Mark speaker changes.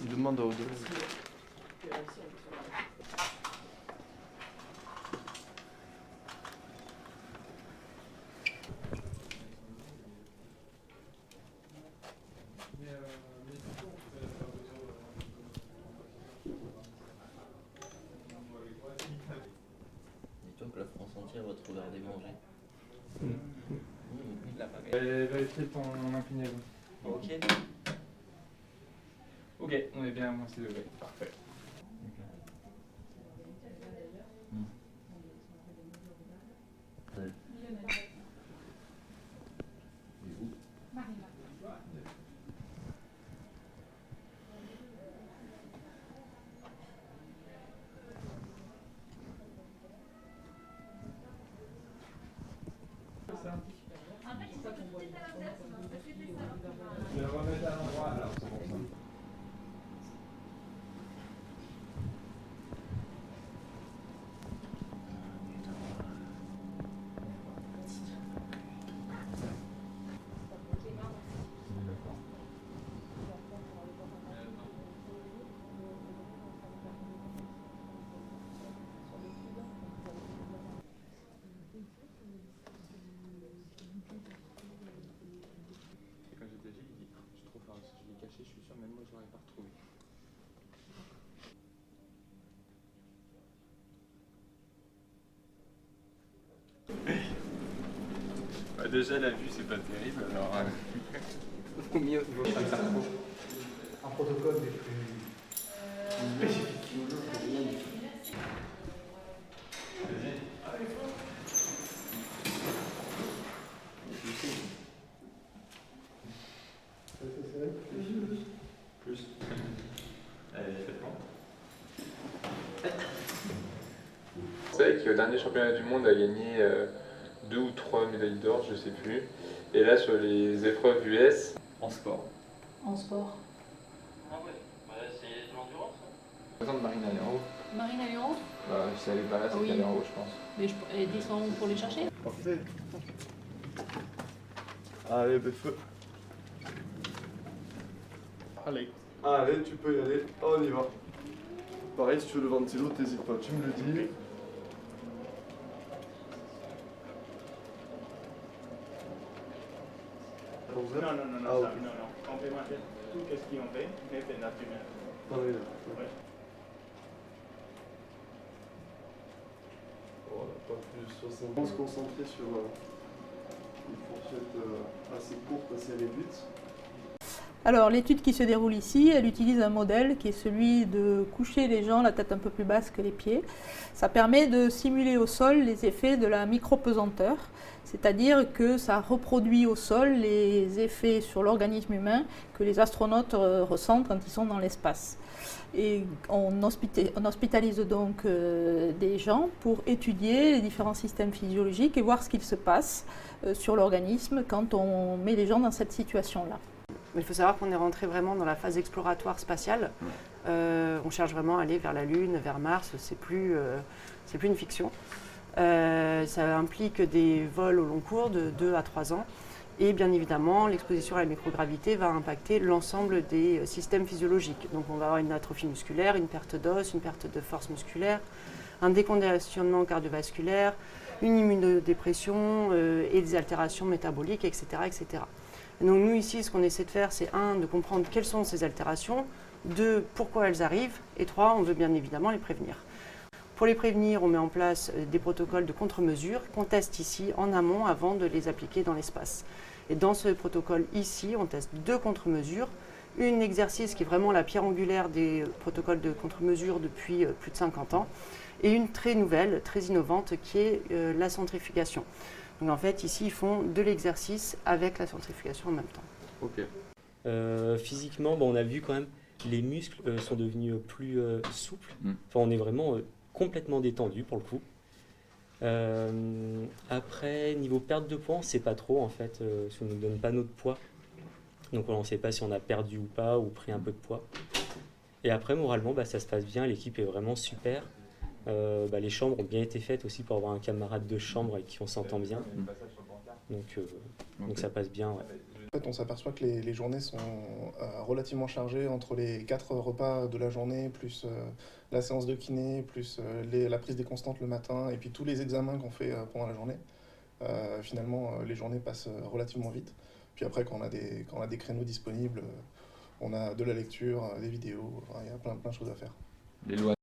Speaker 1: Il demande à Odile.
Speaker 2: Dis-toi que la France entière va te regarder manger.
Speaker 3: Vérifier ton inclinaison.
Speaker 2: Ok.
Speaker 3: Ok, on est bien à moins 6 degrés. Parfait. Je vais le remettre à l'endroit alors, c'est bon ça. Et quand j'étais jeune, il dit, je suis trop fort, si je l'ai caché, je suis sûr, même moi je l'aurais pas retrouvé. Bah déjà la vue c'est pas terrible alors.
Speaker 1: Au mieux,
Speaker 4: Un protocole des plus spécifiques.
Speaker 3: Plus. Allez, faites-moi. Vous savez qu'au dernier championnat du monde a gagné 2 ou 3 médailles d'or, je sais plus. Et là sur les épreuves US en sport.
Speaker 5: En sport.
Speaker 2: Ah ouais, bah c'est de l'endurance.
Speaker 3: Par exemple Marine elle est en haut.
Speaker 5: Marine, elle est en haut.
Speaker 3: Bah, si elle est pas là, c'est
Speaker 5: Oui.
Speaker 3: qu'elle est en haut je pense.
Speaker 5: Mais elle descend pour les chercher.
Speaker 1: Parfait. Allez, feu.
Speaker 3: Allez.
Speaker 1: Allez, tu peux y aller. On y va. Pareil, si tu veux le ventilo, t'hésites pas, tu me le dis.
Speaker 6: Non,
Speaker 1: Ah, ok.
Speaker 6: non. On peut manger tout ce qu'on fait, mais c'est naturel.
Speaker 1: Ah oui,
Speaker 6: Ouais.
Speaker 1: Voilà, pas plus 60. On va se concentrer sur une fourchette assez courte, assez réduite.
Speaker 7: Alors l'étude qui se déroule ici, elle utilise un modèle qui est celui de coucher les gens la tête un peu plus basse que les pieds. Ça permet de simuler au sol les effets de la micro-pesanteur, c'est-à-dire que ça reproduit au sol les effets sur l'organisme humain que les astronautes ressentent quand ils sont dans l'espace. Et on hospitalise donc des gens pour étudier les différents systèmes physiologiques et voir ce qu'il se passe sur l'organisme quand on met les gens dans cette situation-là.
Speaker 8: Mais il faut savoir qu'on est rentré vraiment dans la phase exploratoire spatiale. On cherche vraiment à aller vers la Lune, vers Mars, c'est plus une fiction. Ça implique des vols au long cours de 2 à 3 ans. Et bien évidemment, l'exposition à la microgravité va impacter l'ensemble des systèmes physiologiques. Donc on va avoir une atrophie musculaire, une perte d'os, une perte de force musculaire, un déconditionnement cardiovasculaire, une immunodépression et des altérations métaboliques, etc., etc. Et donc nous ici, ce qu'on essaie de faire, c'est 1, de comprendre quelles sont ces altérations, 2, pourquoi elles arrivent, et 3, on veut bien évidemment les prévenir. Pour les prévenir, on met en place des protocoles de contre-mesures qu'on teste ici en amont avant de les appliquer dans l'espace. Et dans ce protocole ici, on teste 2 contre-mesures, un exercice qui est vraiment la pierre angulaire des protocoles de contre-mesures depuis plus de 50 ans, et une très nouvelle, très innovante, qui est la centrifugation. Donc en fait, ici, ils font de l'exercice avec la centrifugation en même temps.
Speaker 1: Ok.
Speaker 9: Physiquement, on a vu quand même que les muscles sont devenus plus souples. Enfin, on est vraiment complètement détendu pour le coup. Après, niveau perte de poids, on ne sait pas trop en fait, parce qu'on ne nous donne pas notre poids. Donc on ne sait pas si on a perdu ou pas, ou pris un peu de poids. Et après, moralement, ça se passe bien, l'équipe est vraiment super. Les chambres ont bien été faites aussi pour avoir un camarade de chambre avec qui on s'entend bien. Donc ça passe bien. Ouais.
Speaker 1: fait, on s'aperçoit que les journées sont relativement chargées entre les 4 repas de la journée, plus la séance de kiné, plus la prise des constantes le matin, et puis tous les examens qu'on fait pendant la journée. Finalement, les journées passent relativement vite. Puis après, quand on a des créneaux disponibles, on a de la lecture, des vidéos, il y a plein de choses à faire.
Speaker 3: Les lois